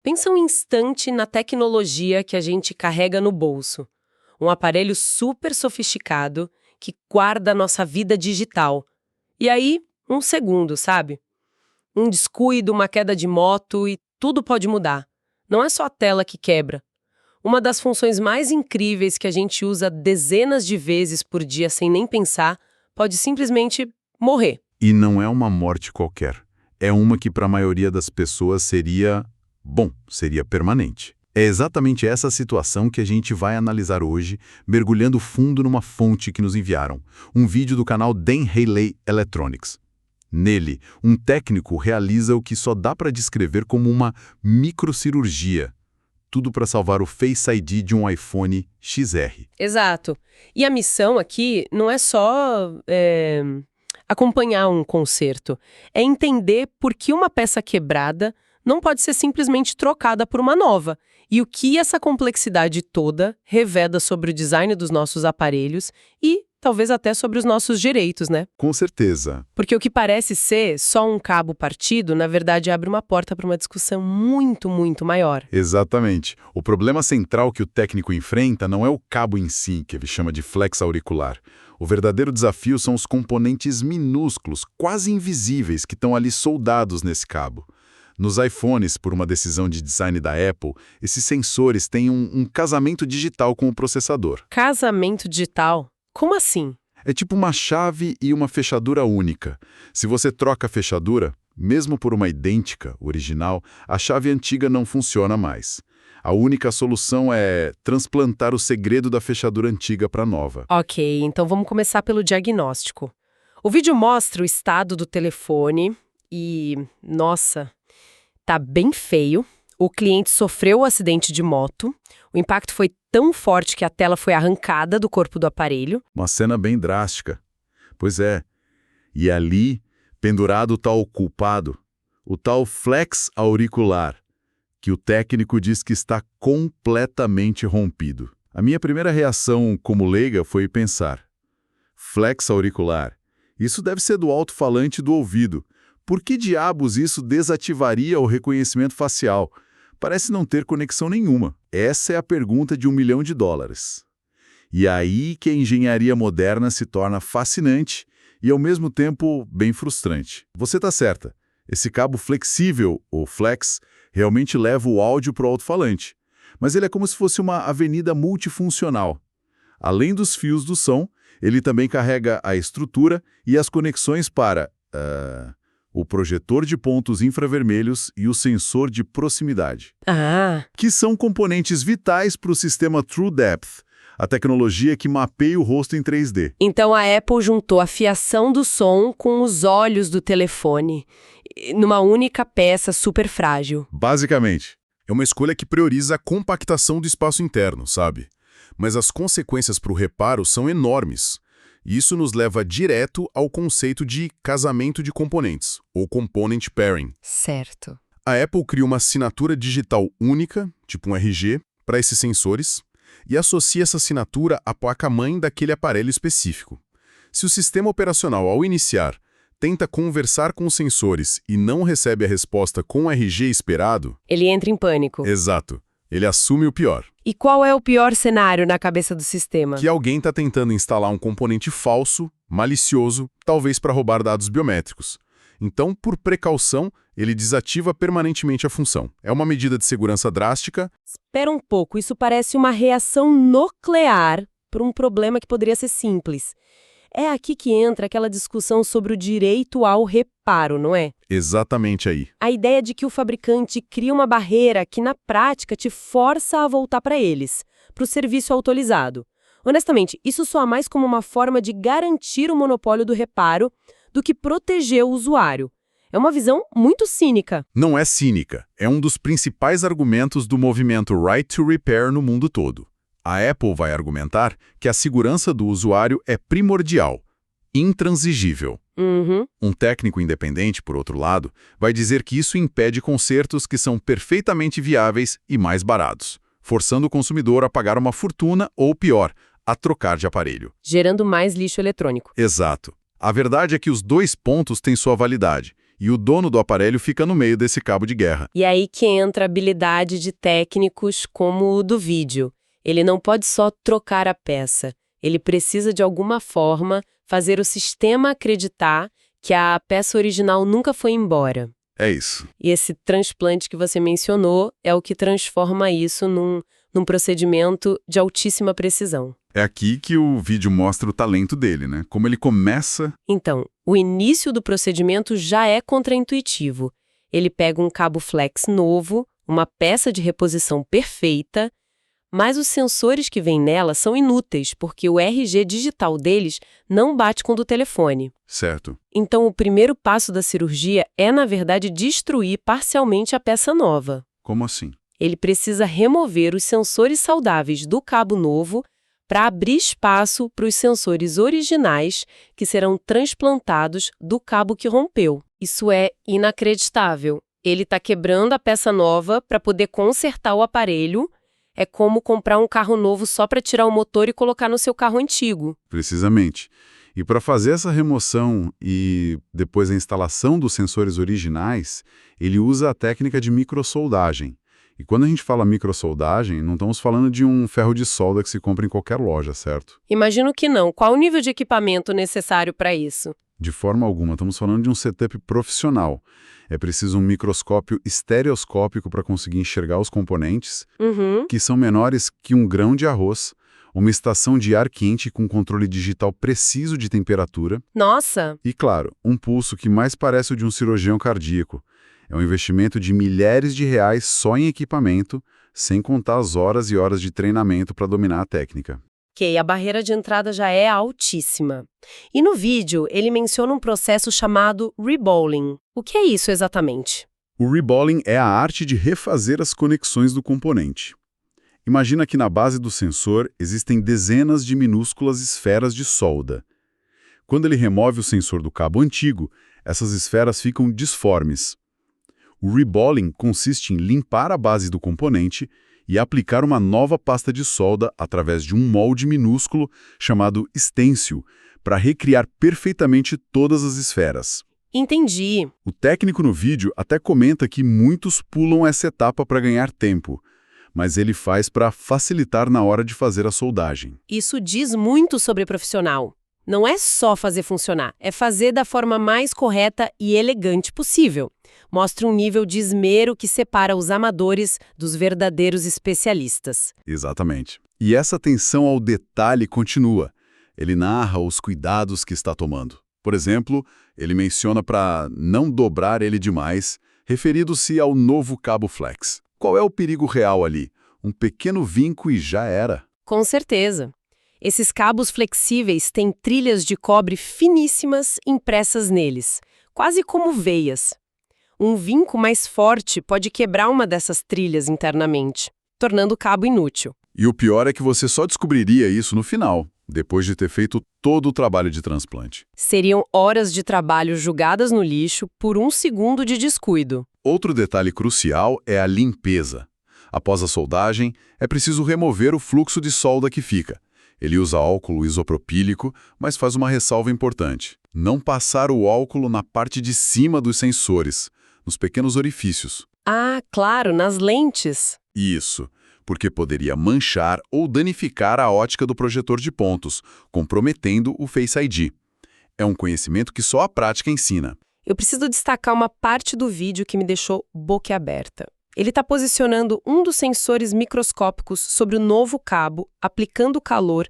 Pensa um instante na tecnologia que a gente carrega no bolso. Um aparelho super sofisticado que guarda a nossa vida digital. E aí, um segundo, sabe? Um descuido, uma queda de moto e tudo pode mudar. Não é só a tela que quebra. Uma das funções mais incríveis que a gente usa dezenas de vezes por dia sem nem pensar, pode simplesmente morrer. E não é uma morte qualquer. É uma que para a maioria das pessoas seria permanente. É exatamente essa situação que a gente vai analisar hoje, mergulhando fundo numa fonte que nos enviaram, um vídeo do canal Dan Haley Electronics. Nele, um técnico realiza o que só dá para descrever como uma microcirurgia. Tudo para salvar o Face ID de um iPhone XR. Exato. E a missão aqui não é só acompanhar um conserto. É entender por que uma peça quebrada não pode ser simplesmente trocada por uma nova. E o que essa complexidade toda revela sobre o design dos nossos aparelhos e talvez até sobre os nossos direitos, né? Com certeza. Porque o que parece ser só um cabo partido, na verdade abre uma porta para uma discussão muito, muito maior. Exatamente. O problema central que o técnico enfrenta não é o cabo em si, que ele chama de flex auricular. O verdadeiro desafio são os componentes minúsculos, quase invisíveis, que estão ali soldados nesse cabo. Nos iPhones, por uma decisão de design da Apple, esses sensores têm um casamento digital com o processador. Casamento digital? Como assim? É tipo uma chave e uma fechadura única. Se você troca a fechadura, mesmo por uma idêntica, original, a chave antiga não funciona mais. A única solução é transplantar o segredo da fechadura antiga para a nova. Ok, então vamos começar pelo diagnóstico. O vídeo mostra o estado do telefone e, nossa, tá bem feio. O cliente sofreu um acidente de moto. O impacto foi tão forte que a tela foi arrancada do corpo do aparelho. Uma cena bem drástica. Pois é. E ali, pendurado está o culpado, o tal flex auricular, que o técnico diz que está completamente rompido. A minha primeira reação como leiga foi pensar: flex auricular, isso deve ser do alto-falante do ouvido. Por que diabos isso desativaria o reconhecimento facial? Parece não ter conexão nenhuma. Essa é a pergunta de $1 milhão. E aí que a engenharia moderna se torna fascinante e, ao mesmo tempo, bem frustrante. Você está certa. Esse cabo flexível, ou flex, realmente leva o áudio para o alto-falante. Mas ele é como se fosse uma avenida multifuncional. Além dos fios do som, ele também carrega a estrutura e as conexões para o projetor de pontos infravermelhos e o sensor de proximidade, que são componentes vitais para o sistema True Depth, a tecnologia que mapeia o rosto em 3D. Então a Apple juntou a fiação do som com os olhos do telefone, numa única peça super frágil. Basicamente. É uma escolha que prioriza a compactação do espaço interno, sabe? Mas as consequências para o reparo são enormes. E isso nos leva direto ao conceito de casamento de componentes, ou component pairing. Certo. A Apple cria uma assinatura digital única, tipo um RG, para esses sensores, e associa essa assinatura à placa-mãe daquele aparelho específico. Se o sistema operacional, ao iniciar, tenta conversar com os sensores e não recebe a resposta com o RG esperado... Ele entra em pânico. Exato. Ele assume o pior. E qual é o pior cenário na cabeça do sistema? Que alguém está tentando instalar um componente falso, malicioso, talvez para roubar dados biométricos. Então, por precaução, ele desativa permanentemente a função. É uma medida de segurança drástica. Espera um pouco, isso parece uma reação nuclear para um problema que poderia ser simples. É aqui que entra aquela discussão sobre o direito ao reparo, não é? Exatamente aí. A ideia de que o fabricante cria uma barreira que, na prática, te força a voltar para eles, para o serviço autorizado. Honestamente, isso soa mais como uma forma de garantir o monopólio do reparo do que proteger o usuário. É uma visão muito cínica. Não é cínica. É um dos principais argumentos do movimento Right to Repair no mundo todo. A Apple vai argumentar que a segurança do usuário é primordial, intransigível. Um técnico independente, por outro lado, vai dizer que isso impede consertos que são perfeitamente viáveis e mais baratos, forçando o consumidor a pagar uma fortuna ou, pior, a trocar de aparelho. Gerando mais lixo eletrônico. Exato. A verdade é que os dois pontos têm sua validade, E o dono do aparelho fica no meio desse cabo de guerra. E aí que entra a habilidade de técnicos como o do vídeo. Ele não pode só trocar a peça. Ele precisa, de alguma forma, fazer o sistema acreditar que a peça original nunca foi embora. É isso. E esse transplante que você mencionou é o que transforma isso num procedimento de altíssima precisão. É aqui que o vídeo mostra o talento dele, né? Como ele começa... Então, o início do procedimento já é contraintuitivo. Ele pega um cabo flex novo, uma peça de reposição perfeita, mas os sensores que vêm nela são inúteis, porque o RG digital deles não bate com o do telefone. Certo. Então, o primeiro passo da cirurgia é, na verdade, destruir parcialmente a peça nova. Como assim? Ele precisa remover os sensores saudáveis do cabo novo para abrir espaço para os sensores originais que serão transplantados do cabo que rompeu. Isso é inacreditável. Ele está quebrando a peça nova para poder consertar o aparelho. É como comprar um carro novo só para tirar o motor e colocar no seu carro antigo. Precisamente. E para fazer essa remoção e depois a instalação dos sensores originais, ele usa a técnica de microsoldagem. E quando a gente fala microsoldagem, não estamos falando de um ferro de solda que se compra em qualquer loja, certo? Imagino que não. Qual o nível de equipamento necessário para isso? De forma alguma, estamos falando de um setup profissional. É preciso um microscópio estereoscópico para conseguir enxergar os componentes, que são menores que um grão de arroz, uma estação de ar quente com controle digital preciso de temperatura. Nossa! E, claro, um pulso que mais parece o de um cirurgião cardíaco. É um investimento de milhares de reais só em equipamento, sem contar as horas e horas de treinamento para dominar a técnica. Ok, a barreira de entrada já é altíssima. E no vídeo, ele menciona um processo chamado reballing. O que é isso exatamente? O reballing é a arte de refazer as conexões do componente. Imagina que na base do sensor existem dezenas de minúsculas esferas de solda. Quando ele remove o sensor do cabo antigo, essas esferas ficam disformes. O reballing consiste em limpar a base do componente e aplicar uma nova pasta de solda através de um molde minúsculo chamado stencil, para recriar perfeitamente todas as esferas. Entendi. O técnico no vídeo até comenta que muitos pulam essa etapa para ganhar tempo, mas ele faz para facilitar na hora de fazer a soldagem. Isso diz muito sobre profissional. Não é só fazer funcionar, é fazer da forma mais correta e elegante possível. Mostra um nível de esmero que separa os amadores dos verdadeiros especialistas. Exatamente. E essa atenção ao detalhe continua. Ele narra os cuidados que está tomando. Por exemplo, ele menciona para não dobrar ele demais, referindo-se ao novo cabo flex. Qual é o perigo real ali? Um pequeno vinco e já era. Com certeza. Esses cabos flexíveis têm trilhas de cobre finíssimas impressas neles, quase como veias. Um vinco mais forte pode quebrar uma dessas trilhas internamente, tornando o cabo inútil. E o pior é que você só descobriria isso no final, depois de ter feito todo o trabalho de transplante. Seriam horas de trabalho jogadas no lixo por um segundo de descuido. Outro detalhe crucial é a limpeza. Após a soldagem, é preciso remover o fluxo de solda que fica. Ele usa álcool isopropílico, mas faz uma ressalva importante. Não passar o álcool na parte de cima dos sensores, nos pequenos orifícios. Ah, claro, nas lentes. Isso, porque poderia manchar ou danificar a ótica do projetor de pontos, comprometendo o Face ID. É um conhecimento que só a prática ensina. Eu preciso destacar uma parte do vídeo que me deixou boquiaberta. Ele está posicionando um dos sensores microscópicos sobre o novo cabo, aplicando calor,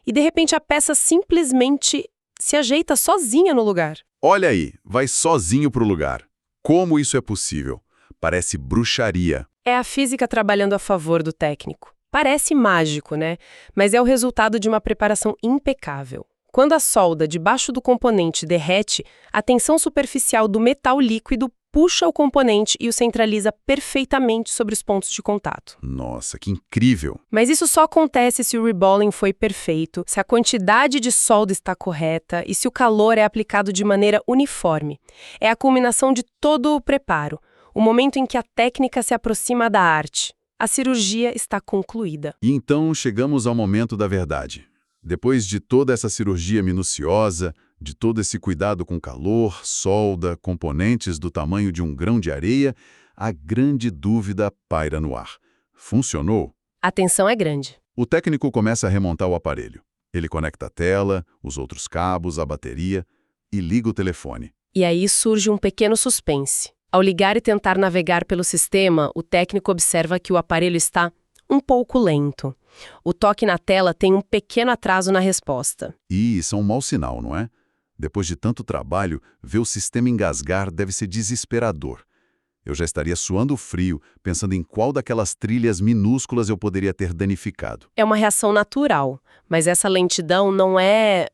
e de repente a peça simplesmente se ajeita sozinha no lugar. Olha aí, vai sozinho para o lugar. Como isso é possível? Parece bruxaria. É a física trabalhando a favor do técnico. Parece mágico, né? Mas é o resultado de uma preparação impecável. Quando a solda debaixo do componente derrete, a tensão superficial do metal líquido puxa o componente e o centraliza perfeitamente sobre os pontos de contato. Nossa, que incrível! Mas isso só acontece se o reballing foi perfeito, se a quantidade de solda está correta e se o calor é aplicado de maneira uniforme. É a culminação de todo o preparo, o momento em que a técnica se aproxima da arte. A cirurgia está concluída. E então chegamos ao momento da verdade. Depois de toda essa cirurgia minuciosa, De todo esse cuidado com calor, solda, componentes do tamanho de um grão de areia, a grande dúvida paira no ar. Funcionou? A tensão é grande. O técnico começa a remontar o aparelho. Ele conecta a tela, os outros cabos, a bateria e liga o telefone. E aí surge um pequeno suspense. Ao ligar e tentar navegar pelo sistema, o técnico observa que o aparelho está um pouco lento. O toque na tela tem um pequeno atraso na resposta. E isso é um mau sinal, não é? Depois de tanto trabalho, ver o sistema engasgar deve ser desesperador. Eu já estaria suando frio, pensando em qual daquelas trilhas minúsculas eu poderia ter danificado. É uma reação natural, mas essa lentidão não é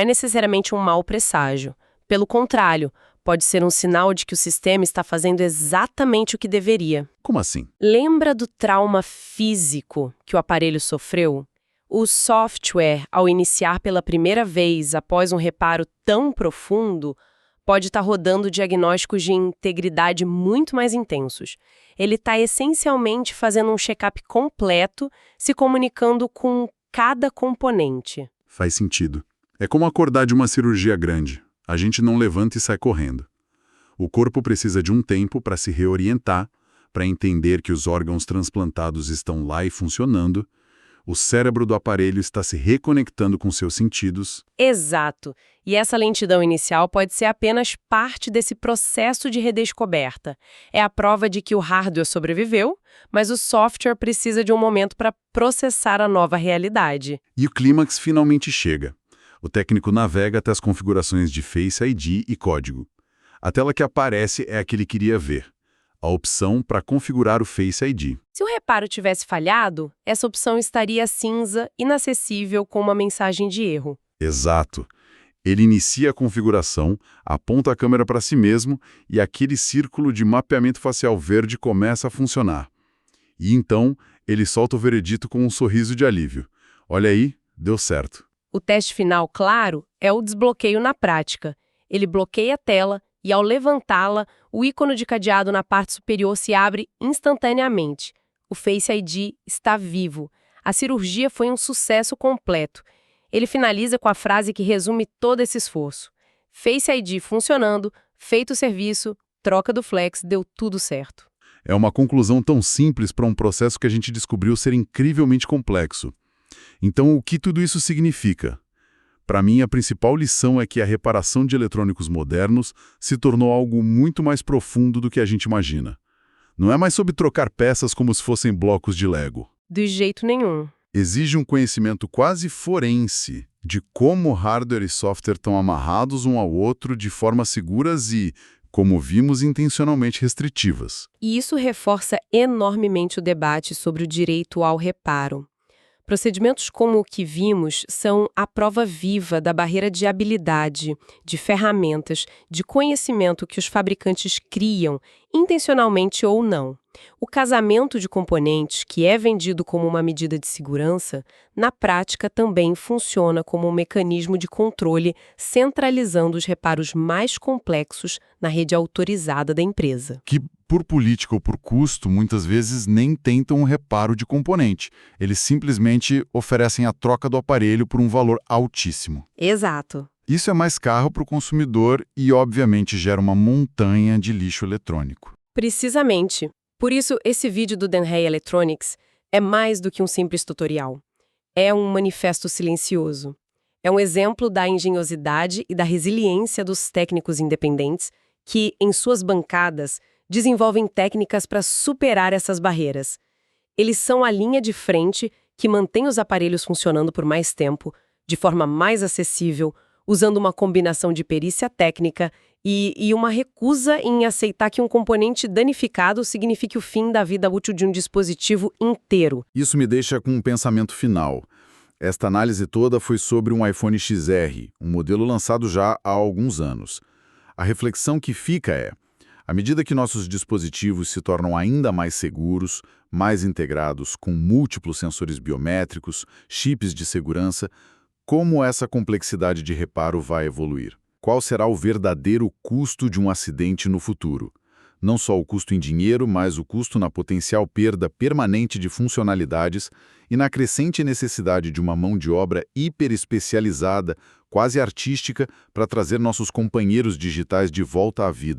necessariamente um mau presságio. Pelo contrário, pode ser um sinal de que o sistema está fazendo exatamente o que deveria. Como assim? Lembra do trauma físico que o aparelho sofreu? O software, ao iniciar pela primeira vez após um reparo tão profundo, pode estar rodando diagnósticos de integridade muito mais intensos. Ele está essencialmente fazendo um check-up completo, se comunicando com cada componente. Faz sentido. É como acordar de uma cirurgia grande. A gente não levanta e sai correndo. O corpo precisa de um tempo para se reorientar, para entender que os órgãos transplantados estão lá e funcionando. O cérebro do aparelho está se reconectando com seus sentidos. Exato. E essa lentidão inicial pode ser apenas parte desse processo de redescoberta. É a prova de que o hardware sobreviveu, mas o software precisa de um momento para processar a nova realidade. E o clímax finalmente chega. O técnico navega até as configurações de Face ID e código. A tela que aparece é a que ele queria ver. A opção para configurar o Face ID. Se o reparo tivesse falhado, essa opção estaria cinza, inacessível, com uma mensagem de erro. Exato. Ele inicia a configuração, aponta a câmera para si mesmo e aquele círculo de mapeamento facial verde começa a funcionar. E então, ele solta o veredito com um sorriso de alívio. Olha aí, deu certo. O teste final, claro, é o desbloqueio na prática. Ele bloqueia a tela e, ao levantá-la, o ícone de cadeado na parte superior se abre instantaneamente. O Face ID está vivo. A cirurgia foi um sucesso completo. Ele finaliza com a frase que resume todo esse esforço. Face ID funcionando, feito o serviço, troca do Flex, deu tudo certo. É uma conclusão tão simples para um processo que a gente descobriu ser incrivelmente complexo. Então, o que tudo isso significa? Para mim, a principal lição é que a reparação de eletrônicos modernos se tornou algo muito mais profundo do que a gente imagina. Não é mais sobre trocar peças como se fossem blocos de Lego. De jeito nenhum. Exige um conhecimento quase forense de como hardware e software estão amarrados um ao outro de formas seguras e, como vimos, intencionalmente restritivas. E isso reforça enormemente o debate sobre o direito ao reparo. Procedimentos como o que vimos são a prova viva da barreira de habilidade, de ferramentas, de conhecimento que os fabricantes criam, intencionalmente ou não. O casamento de componentes, que é vendido como uma medida de segurança, na prática também funciona como um mecanismo de controle, centralizando os reparos mais complexos na rede autorizada da empresa. Que, por política ou por custo, muitas vezes nem tentam um reparo de componente. Eles simplesmente oferecem a troca do aparelho por um valor altíssimo. Exato. Isso é mais caro para o consumidor e, obviamente, gera uma montanha de lixo eletrônico. Precisamente. Por isso, esse vídeo do Denhey Electronics é mais do que um simples tutorial. É um manifesto silencioso. É um exemplo da engenhosidade e da resiliência dos técnicos independentes que, em suas bancadas, desenvolvem técnicas para superar essas barreiras. Eles são a linha de frente que mantém os aparelhos funcionando por mais tempo, de forma mais acessível, usando uma combinação de perícia técnica e uma recusa em aceitar que um componente danificado signifique o fim da vida útil de um dispositivo inteiro. Isso me deixa com um pensamento final. Esta análise toda foi sobre um iPhone XR, um modelo lançado já há alguns anos. A reflexão que fica é: à medida que nossos dispositivos se tornam ainda mais seguros, mais integrados, com múltiplos sensores biométricos, chips de segurança, como essa complexidade de reparo vai evoluir? Qual será o verdadeiro custo de um acidente no futuro? Não só o custo em dinheiro, mas o custo na potencial perda permanente de funcionalidades e na crescente necessidade de uma mão de obra hiperespecializada quase artística para trazer nossos companheiros digitais de volta à vida.